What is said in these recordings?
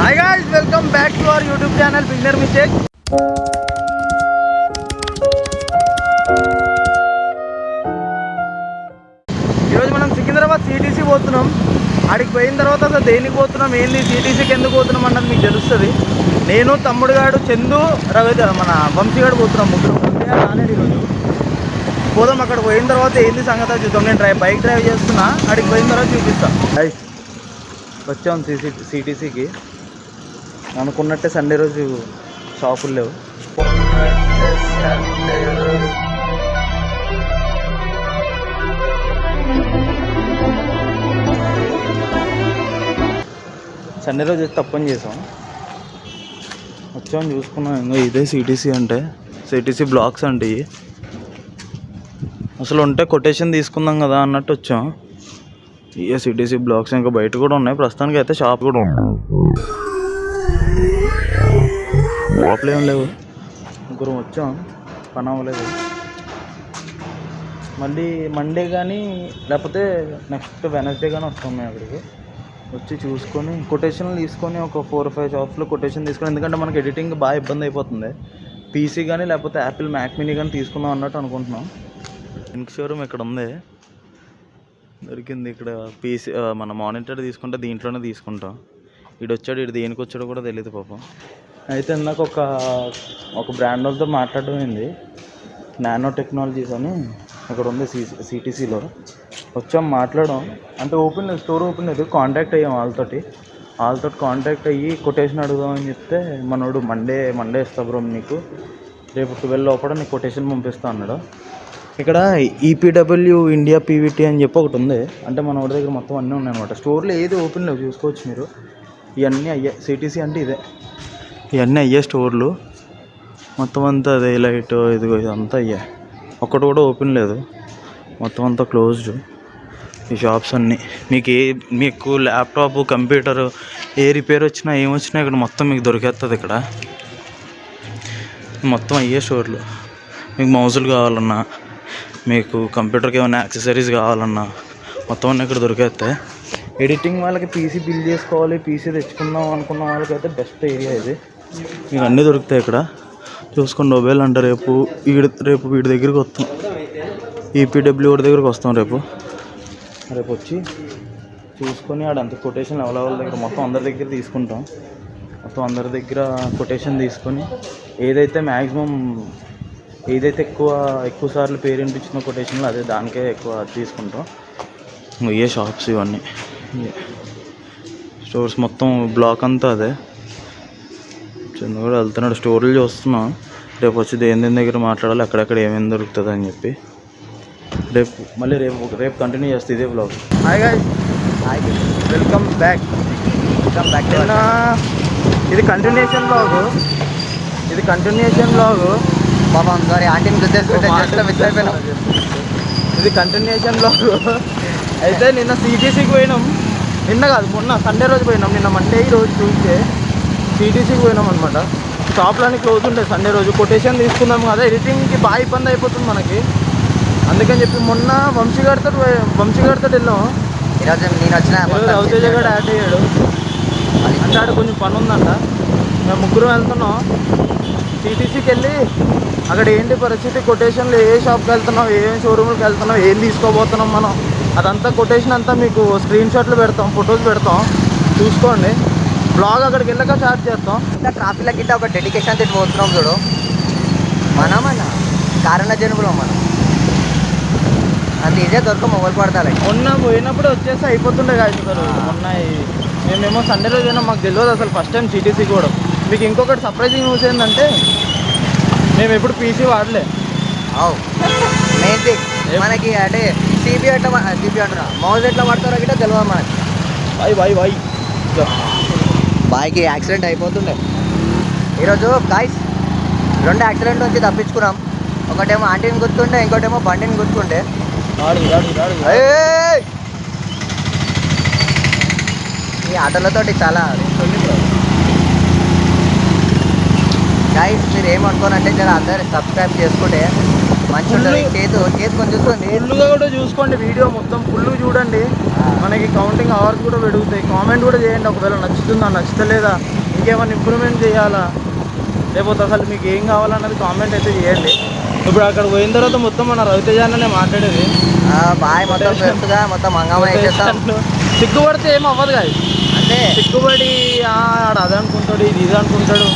Hi guys, welcome back to our YouTube channel Beginner Mistake. ఈరోజు మనం Secunderabad CTC పోతున్నాం. ఆడికి పోయిన తర్వాత అసలు దేనికి పోతున్నాం, ఏంది, సిటీసీకి ఎందుకు పోతున్నాం అన్నది మీకు తెలుస్తుంది. నేను, తమ్ముడు గాడు, చందు, రవి, మన వంశీగాడు పోతున్నాం. ముగ్గురు రాలేదు ఈరోజు. పోదాం. అక్కడ పోయిన తర్వాత ఏంది సంగతి చూద్దాం. నేను బైక్ డ్రైవ్ చేస్తున్నా. ఆడికి పోయిన తర్వాత చూపిస్తాను. వచ్చాం సిటీసీకి. అనుకున్నట్టే సండే రోజు షాపులు లేవు. సండే రోజు తప్పని చేసాం. వచ్చాం, చూసుకున్నాం. ఇంకా ఇదే సిటీసీ అంటే, సిటీసీ బ్లాక్స్ అంటే అసలు ఉంటే కొటేషన్ తీసుకుందాం కదా అన్నట్టు వచ్చాం. ఇవే సిటీసీ బ్లాక్స్. ఇంకా బయట కూడా ఉన్నాయి. ప్రస్తుతానికి అయితే షాప్ కూడా ఉన్నాయి. లోపల ఏం లేవు. ముగ్గురం వచ్చాం, పని అవ్వలేదు. మళ్ళీ మండే కానీ లేకపోతే నెక్స్ట్ వెనస్డే కానీ వస్తాం మేము అక్కడికి. వచ్చి చూసుకొని కొటేషన్లు తీసుకొని ఒక 4-5 షాప్స్లో కొటేషన్ తీసుకొని, ఎందుకంటే మనకి ఎడిటింగ్ బాగా ఇబ్బంది అయిపోతుంది. పీసీ కానీ లేకపోతే యాపిల్ మ్యాక్ మినీ కానీ తీసుకుందాం అన్నట్టు అనుకుంటున్నాం. ఇంక్ షోరూమ్ ఇక్కడ ఉంది, దొరికింది. ఇక్కడ పీసీ మన మానిటర్ తీసుకుంటే దీంట్లోనే తీసుకుంటాం. ఇడు వచ్చాడు, ఇటు దేనికి వచ్చాడో కూడా తెలియదు పాపం. అయితే నాకు ఒక బ్రాండ్ వాళ్ళతో మాట్లాడమైంది. నానో టెక్నాలజీస్ అని అక్కడ ఉంది సిటీసీలో. వచ్చాం, మాట్లాడాం. అంటే ఓపెన్ లేదు, స్టోర్ ఓపెన్ లేదు. కాంటాక్ట్ అయ్యాం వాళ్ళతో కాంటాక్ట్ అయ్యి కొటేషన్ అడుగుదామని చెప్తే మనోడు మండే ఇస్తా బ్రో నీకు, రేపు 12 లోపల నీకు కొటేషన్ పంపిస్తా అన్నాడు. ఇక్కడ ఈపీడబ్ల్యూ ఇండియా పీవీటీ అని చెప్పి ఒకటి ఉంది. అంటే మన వాడి దగ్గర మొత్తం అన్నీ ఉన్నాయన్నమాట. స్టోర్లో ఏది ఓపెన్ లేవు, చూసుకోవచ్చు మీరు. ఇవన్నీ అయ్యే సిటీసీ అంటే ఇదే. ఇవన్నీ అయ్యే స్టోర్లు మొత్తం అంతా. అదే లైట్ ఇదిగో ఇదంతా అయ్యా. ఒక్కటి కూడా ఓపెన్ లేదు, మొత్తం అంతా క్లోజ్డ్ ఈ షాప్స్ అన్నీ. మీకు ల్యాప్టాప్, కంప్యూటర్ ఏ రిపేర్ వచ్చినా ఏమొచ్చినా ఇక్కడ మొత్తం మీకు దొరికేస్తుంది. ఇక్కడ మొత్తం అయ్యే స్టోర్లు. మీకు మౌజులు కావాలన్నా, మీకు కంప్యూటర్కి ఏమైనా యాక్సెసరీస్ కావాలన్నా మొత్తం అన్నీ ఇక్కడ దొరికేస్తాయి. ఎడిటింగ్ వాళ్ళకి పీసీ బిల్డ్ చేసుకోవాలి, పీసీ తెచ్చుకుందాం అనుకున్న వాళ్ళకైతే బెస్ట్ ఏరియా ఇది. మీకు అన్నీ దొరుకుతాయి ఇక్కడ. చూసుకొని మొబైల్ అంటే రేపు వీడి దగ్గరికి వస్తాం. ఈపీడబ్ల్యూ వాడి దగ్గరికి వస్తాం రేపు వచ్చి చూసుకొని ఆడంత కొటేషన్ ఎవరి దగ్గర మొత్తం అందరి దగ్గర తీసుకుంటాం. మొత్తం అందరి దగ్గర కొటేషన్ తీసుకొని ఏదైతే మ్యాక్సిమం ఏదైతే ఎక్కువ సార్లు పేరు వినిపించిన కొటేషన్లో అదే దానికే ఎక్కువ తీసుకుంటాం. ఏ షాప్స్ ఇవన్నీ స్టోర్స్ మొత్తం బ్లాక్ అంతా అదే. చిన్న కూడా వెళ్తున్నాడు, స్టోర్లు చూస్తున్నాం. రేపు వచ్చి దేని దగ్గర మాట్లాడాలి, అక్కడెక్కడ ఏమేమి దొరుకుతుంది అని చెప్పి రేపు కంటిన్యూ చేస్తే ఇదే blog. Hi guys, welcome back. ఇది కంటిన్యూషన్ బ్లాగ్. పాపం సారీ ఆంటీని గుర్తేసుకుంటే ఇది కంటిన్యూషన్ బ్లాగ్. అయితే నిన్న సిటీసీకి పోయినాం. నిన్న కాదు, మొన్న సండే రోజు పోయినాం. నిన్న మండే, ఈరోజు ట్యూస్డే. సిటీసీకి పోయినాం అనమాట. షాప్లన్నీ క్లోజ్ ఉంటాయి సండే రోజు. కొటేషన్ తీసుకున్నాం కదా, ఎడిటింగ్కి బాగా ఇబ్బంది అయిపోతుంది మనకి. అందుకని చెప్పి మొన్న వంశీగాడితో వెళ్ళాం. ఈరోజు నేను వచ్చిన రవితేజ గారు యాడ్ అయ్యాడు. అంటే ఆడ కొంచెం పని ఉందంట. మేము ముగ్గురు వెళ్తున్నాం. సిటీసీకి వెళ్ళి అక్కడ ఏంటి పరిస్థితి, కొటేషన్లు ఏ షాప్కి వెళ్తున్నాం, ఏ షోరూమ్కి వెళ్తున్నాం, ఏం తీసుకోబోతున్నాం మనం, అదంతా కొటేషన్ అంతా మీకు స్క్రీన్ షాట్లు పెడతాం, ఫొటోస్ పెడతాం, చూసుకోండి. బ్లాగ్ అక్కడికి వెళ్ళాక స్టార్ట్ చేస్తాం. ఇంకా ట్రాఫిక్ల గిట్ట ఒక డెడికేషన్ తోటి పోతున్నాం చూడు. మన కారణ జనుగులో మనం అంత ఈజీగా దొరక మొబైల్ పడతాయి. మొన్న పోయినప్పుడు వచ్చేసి అయిపోతుండే కాదు. మొన్న మేమేమో సండే రోజు అయినా మాకు తెలియదు అసలు ఫస్ట్ టైం సిటీసీ కూడా. మీకు ఇంకొకటి సర్ప్రైజింగ్ న్యూస్ ఏంటంటే, మేము ఎప్పుడు పీసీ వాడలే. మెయిన్ థింగ్ మనకి అంటే సిబి అంటున్నా, మౌజ్ ఎట్లా పడతారో గిట్ట తెలియదు మనకి. బాయ్కి యాక్సిడెంట్ అయిపోతుండే. ఈరోజు గాయ్స్ 2 యాక్సిడెంట్ నుంచి తప్పించుకున్నాం. ఒకటేమో ఆంటీని గుర్తుండే, ఇంకోటేమో బండిని గుర్తుండే. ఈ ఆటోలతోటి చాలా గాయ్స్ మీరు ఏమనుకోనంటే జర అందరు సబ్స్క్రైబ్ చేసుకుంటే మంచి ఉంటుంది. చేతి కొంచెం చూసుకోండి. ఫుల్గా కూడా చూసుకోండి, వీడియో మొత్తం ఫుల్ చూడండి. మనకి కౌంటింగ్ అవర్స్ కూడా పెరుగుతాయి. కామెంట్ కూడా చేయండి, ఒకవేళ నచ్చుతుందా నచ్చుతలేదా, ఇంకేమైనా ఇంప్రూవ్మెంట్ చేయాలా, లేకపోతే అసలు మీకు ఏం కావాలన్నది కామెంట్ అయితే చేయండి. ఇప్పుడు అక్కడ పోయిన తర్వాత మొత్తం మన రవితేజ అన్ననే మాట్లాడేది. బాయ్ మొత్తం ఫ్రెండ్స్గా మొత్తం హంగామా చేస్తాం. సిగ్గుపడితే ఏం అవ్వదు కాదు, అంటే సిగ్గుపడి ఆడు అది అనుకుంటాడు ఇది అనుకుంటాడు,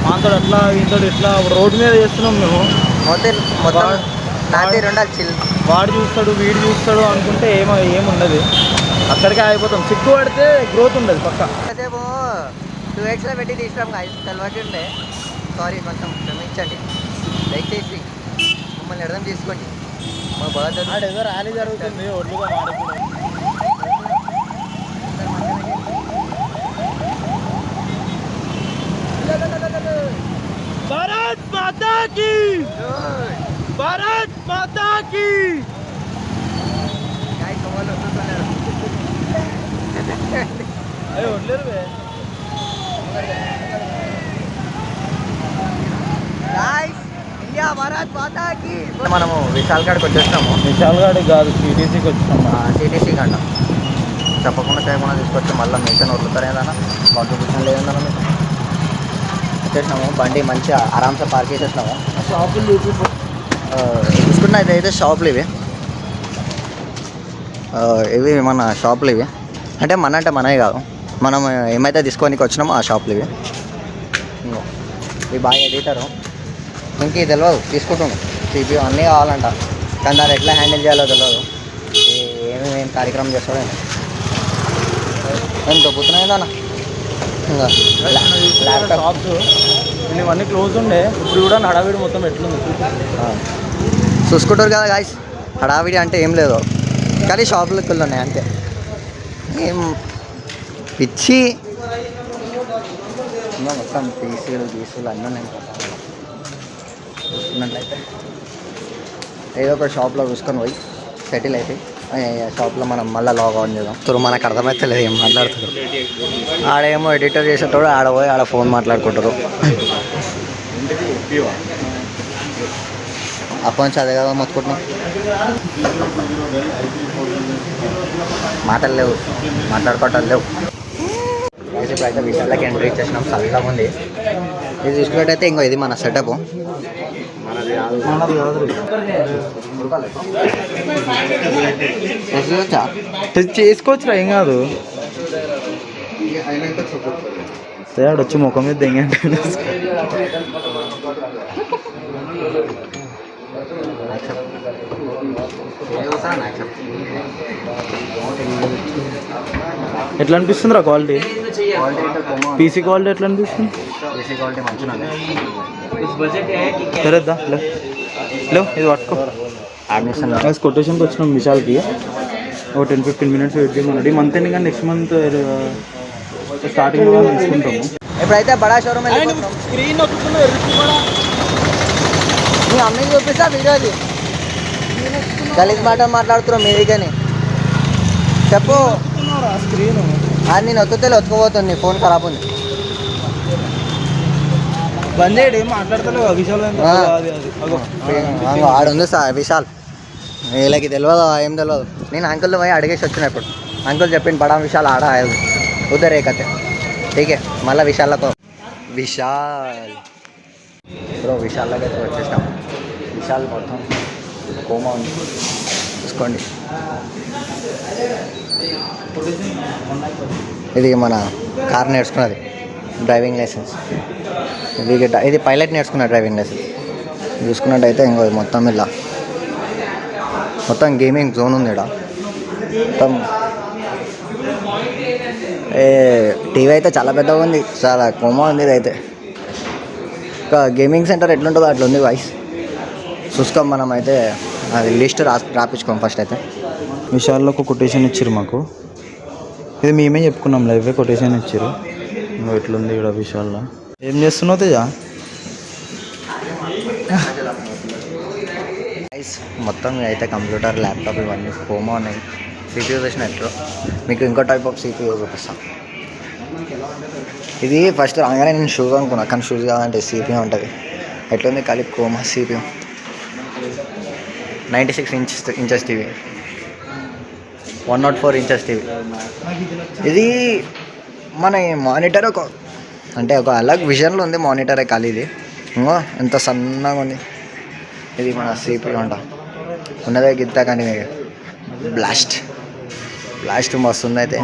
మాతో అట్లా ఇంతో ఇట్లా రోడ్డు మీద చేస్తున్నాం మేము, మొత్తం నాటి రెండాలి చిల్. వాడు చూస్తాడు వీడు చూస్తాడు అనుకుంటే ఏముండదు, అక్కడికే ఆగిపోతాం. సిగ్గుపడితే గ్రోత్ ఉండదు పక్క. కాసేపు 2x పెట్టి తీసినాం గాయస్, తెలియకుండే. సారీ, కొంచెం క్షమించండి దయచేసి, మమ్మల్ని అర్థం చేసుకోండి. మా బాధ ఏదో ర్యాలీ జరుగుతుంది ఒడ్లుగా మాడుతున్నాం. భారత్ మాతా కీ, భారత్ మాతా కీ. వడ్లేరు ఇండియా భారత్ మాతా కీ. మనము విశాల్ గఢ్కి వచ్చేసినాము. విశాల్ గఢ్ కాదు, సిటీసీకి వచ్చినాము. సిటీసీ కంట చెప్పకుండా చేయకుండా తీసుకొచ్చి మళ్ళీ మిషన్ వదులుతారు ఏదన్నా కాంట్రిబ్యూషన్ లేదన్నా మీకు. వచ్చేసినాము, బండి మంచిగా ఆరామ్సే పార్క్ చేసేసినాము. షాపులు చూసుకున్నా అయితే షాపులు ఇవి మన షాపులు ఇవి, అంటే మనవి కాదు, మనం ఏమైతే తీసుకోనికి వచ్చినామో ఆ షాపులు ఇవి. ఇవి బాగా ఎడిటరు, ఇంక తెలియదు తీసుకుంటున్నాం. సిపియూ అన్నీ కావాలంట, కానీ దాన్ని ఎట్లా హ్యాండిల్ చేయాలో తెలియదు. ఏం కార్యక్రమం చేస్తాడో ఏం దొబ్బుతున్నాయిందన్న. ఇంకా ల్యాప్టాప్ షాప్స్ ఇవన్నీ క్లోజ్ ఉండే, ఇప్పుడు కూడా హడావిడి మొత్తం ఎట్లుంది చూసుకుంటారు కదా గాయస్. హడావిడి అంటే ఏం లేదు, కానీ షాపులకు ఉన్నాయి అంతే. ఏం పిచ్చి ఇంకా మొత్తం పీసీలు అన్నీ ఉన్నాయి. చూసుకున్నట్లయితే ఏదో ఒక షాప్లో చూసుకొని పోయి సెటిల్ అయితే షాప్లో మనం మళ్ళీ లాగ్ ఆన్ చేద్దాం. సో మనకు అర్థమైతే లేదు ఏం మాట్లాడుతారు. ఆడేమో ఎడిటర్ చేసేటోడు, ఆడ పోయి ఆడ ఫోన్ మాట్లాడుకుంటారు. అప్పటి నుంచి అదే కదా మొత్తుకుంటున్నాం. మాటలు లేవు, మాట్లాడుకోవటాలు లేవు. ఇప్పుడు అయితే విషయాలకి ఎంట్రీ ఇచ్చేసినాం. చల్లగా ఉంది. ఇది చూసుకున్నట్టయితే ఇంకో ఇది మన సెటప్. చేసుకోవచ్చురా, ఏం కాదు. వచ్చి ముఖం మీద దెంగంటే ఎట్లా అనిపిస్తుందిరా క్వాలిటీ? పీసీ క్వాలిటీ ఎట్లా అనిపిస్తుంది? పీసీ క్వాలిటీ మంచిగా సరేద్దా లేవు, ఇది పట్టుకో. కొటేషన్కి వచ్చినాం విశాల్కి. ఒక 10-15 మినిట్స్ వెయిట్ చేయమన్నాడు. ఈ మంత్ ఎండ్ కానీ నెక్స్ట్ మంత్ స్టార్టింగ్లో తీసుకుంటాము. ఇప్పుడైతే బడా షోరూమ్ స్క్రీన్ మీ అమ్మకి చూపిస్తా వీడియోది. గలీజ్ మాట మాట్లాడుతున్నాం మీది కానీ చెప్పు. స్క్రీన్ అది నేను ఒత్తుకోబోతుంది, ఫోన్ ఖరాబ్ ఉంది. బంద్ చేయడు, ఏం మాట్లాడతలేవు. విశాల్ ఆడుంది సార్ విశాల్, వీళ్ళకి తెలియదు ఏం తెలియదు. నేను అంకుల్ పోయి అడిగేసి వచ్చినప్పుడు అంకుల్ చెప్పింది బడా విశాల్ ఆడ ఉదరే కతే ఠీకే. మళ్ళీ విశాల్తో బ్రో విశాల్లోకి అయితే వచ్చేసాం. విశాల్ మొత్తం కోమా ఉంది, చూసుకోండి. ఇది మన కార్ నేర్చుకున్నది, డ్రైవింగ్ లైసెన్స్. ఇది పైలట్ నేర్చుకున్న డ్రైవింగ్ లైసెన్స్. చూసుకున్నట్టయితే ఇంకో మొత్తం ఇలా మొత్తం గేమింగ్ జోన్ ఉంది ఇక్కడ. మొత్తం టీవీ అయితే చాలా పెద్దగా ఉంది, చాలా కోమా ఉంది. ఇది అయితే ఇంకా గేమింగ్ సెంటర్ ఎట్లుంటుందో అట్లా ఉంది వాయిస్. చూసుకోం మనం అయితే అది లిస్ట్ రాపించుకోం ఫస్ట్ అయితే. విశాల్లో ఒక కొటేషన్ ఇచ్చారు మాకు, ఇది మేమే చెప్పుకున్నాం, లైవే కొటేషన్ ఇచ్చారు. నువ్వు ఎట్లుంది ఇక్కడ విశాల్లో? ఏం చేస్తున్నావు తేజ? మొత్తం అయితే కంప్యూటర్ ల్యాప్టాప్ ఇవన్నీ కోమా ఉన్నాయి. సిపియూ చూసినట్టు మీకు ఇంకో టైప్ ఆఫ్ సిపియూ చూపిస్తాను. ఇది ఫస్ట్ రాగానే నేను షూస్ అనుకున్నా, కానీ షూస్ కాదంటే సిపియూ ఉంటుంది. ఎట్లుంది కలిపి coma CPU. 96 inches TV, 104 inches TV. ఇది మన మానిటర్ ఒక అలగ్ విజన్లో ఉంది మానిటరే ఖాళీ. ఇది ఇంకో ఎంత సన్నగా ఉంది. ఇది మన CPU అంట ఉన్నదే గిత్తా, కానీ బ్లాస్ట్ మస్తు ఉంది. అయితే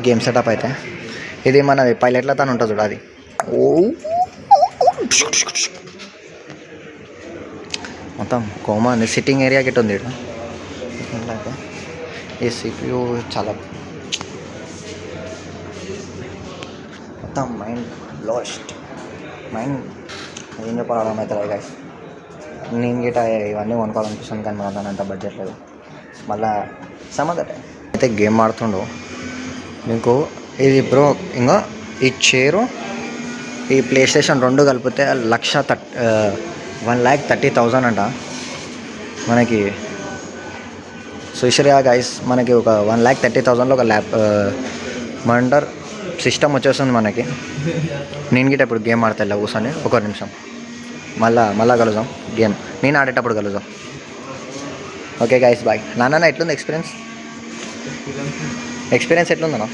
గేమ్ సెటప్ అయితే ఇది మనది పైలట్ల తను ఉంటుంది చూడ, అది మొత్తం కోమా ఉంది. సిట్టింగ్ ఏరియా గిట్ ఉంది ఇక్కడ. అయితే ఈ CPU చాలా మొత్తం మైండ్ ఏం చెప్పాలి అర్థమవుతుంది గాయస్. నేను గిట ఇవన్నీ కొనుక్కోవాలనిపిస్తుంది, కానీ మన అంత బడ్జెట్ లేదు. మళ్ళా సంబంధం అయితే గేమ్ ఆడుతుండు మీకు. ఇది బ్రో ఇంకా ఈ చైరు ఈ ప్లే స్టేషన్ 2 కలిపితే 1,30,000 అంట మనకి. చూసారుగా గైస్, మనకి ఒక 1,30,000లో ఒక మండర్ సిస్టమ్ వచ్చేస్తుంది మనకి. నేను గిట్ట ఇప్పుడు గేమ్ ఆడతా ఇలా కూర్చొని 1 నిమిషం, మళ్ళా కలుద్దాం. గేమ్ నేను ఆడేటప్పుడు కలుద్దాం. Okay guys, bye. నాన్న ఎట్లుంది ఎక్స్పీరియన్స్ ఎట్లుందన్నా?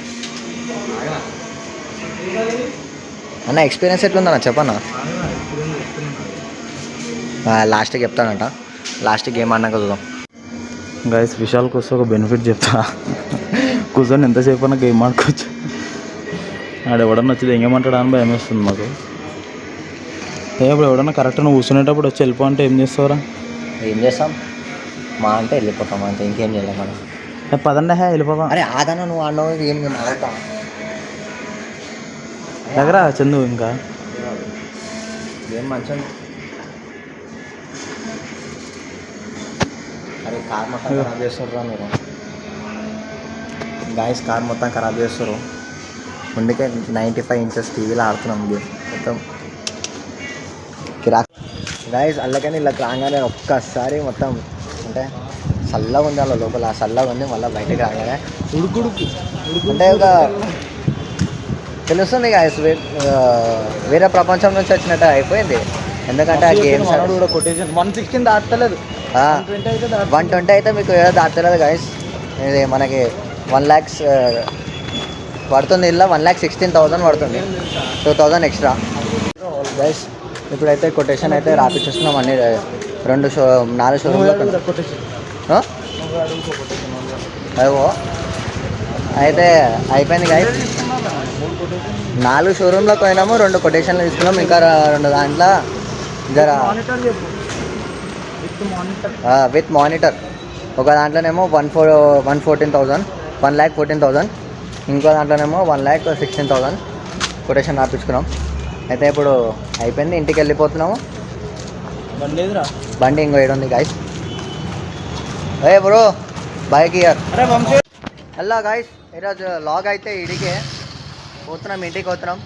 అన్న ఎక్స్పీరియన్స్ ఎట్లుందన్న చెప్పన్నా. లాస్ట్కి చెప్తానంట, లాస్ట్ గేమ్ ఆడినాక చూద్దాం. గైస్ విశాల్కి వస్తే ఒక బెనిఫిట్ చెప్తా. కూర్చొని ఎంతసేపు అన్నా గేమ్ ఆడుకోవచ్చు. ఆడు ఎవడన్నా వచ్చి ఎంగేమంటాడా అని భయం వేస్తుంది మాకు. ఇప్పుడు ఎవడన్నా కరెక్ట్ నువ్వు కూర్చునేటప్పుడు వచ్చి వెళ్ళిపో అంటే ఏం చేస్తావురా? ఏం చేస్తాం, మా అంటే వెళ్ళిపోతాం అంతే, ఇంకేం చేయలేం మనం. పదండి వెళ్ళిపోతాం. అరే ఆదన్నా నువ్వు ఆడినావు ఏం ఆడతా దగ్గర చందు ఇంకా ఏం మంచిగా. అరే కార్ మొత్తం ఖరాబ్ చేస్తుర్రా మీరు గాయస్, కార్ మొత్తం ఖరాబ్ చేస్తారు. అందుకే 95 ఇంచెస్ టీవీలో ఆడుతున్నాం గేమ్ మొత్తం కిరాక్ గాయస్. అల్లకని ఇలా రాగానే ఒక్కసారి మొత్తం అంటే చల్లగా ఉంది, అలా లోపల చల్లగా ఉంది. మళ్ళీ బయటకు రాగానే ఉడుకుడుకు అంటే ఒక తెలుస్తుంది గాయస్, వేరే ప్రపంచం నుంచి వచ్చినట్టు అయిపోయింది. ఎందుకంటే ఆ గేమ్స్ కొటేషన్ 116 దాటలేదు, 120 అయితే మీకు ఏదో దాటలేదు గాయస్. ఇది మనకి 1 lakhs పడుతుంది. ఇలా 1,16,000 పడుతుంది, 2,000 ఎక్స్ట్రా గైస్. ఇప్పుడైతే కొటేషన్ అయితే రాపిస్తున్నాం అన్ని 4 షోరూమ్లో. అయ్యో అయితే అయిపోయింది గైస్. 4 షోరూమ్లకు పోయినాము, 2 కొటేషన్లు తీసుకున్నాం. ఇంకా 2 దాంట్లో జర విత్ మానిటర్. ఒక దాంట్లోనేమో 114,000, 1,14,000. ఇంకో దాంట్లోనేమో 1,16,000 కొటేషన్ రాపించుకున్నాం. అయితే ఇప్పుడు అయిపోయింది, ఇంటికి వెళ్ళిపోతున్నాము. బండి ఇంకో 7 ఉంది గాయస్. ఏ bro bike year hello guys. ఈరోజు లాగ్ అయితే ఇడికే పోతున్నాం, ఇంటికి పోతున్నాం.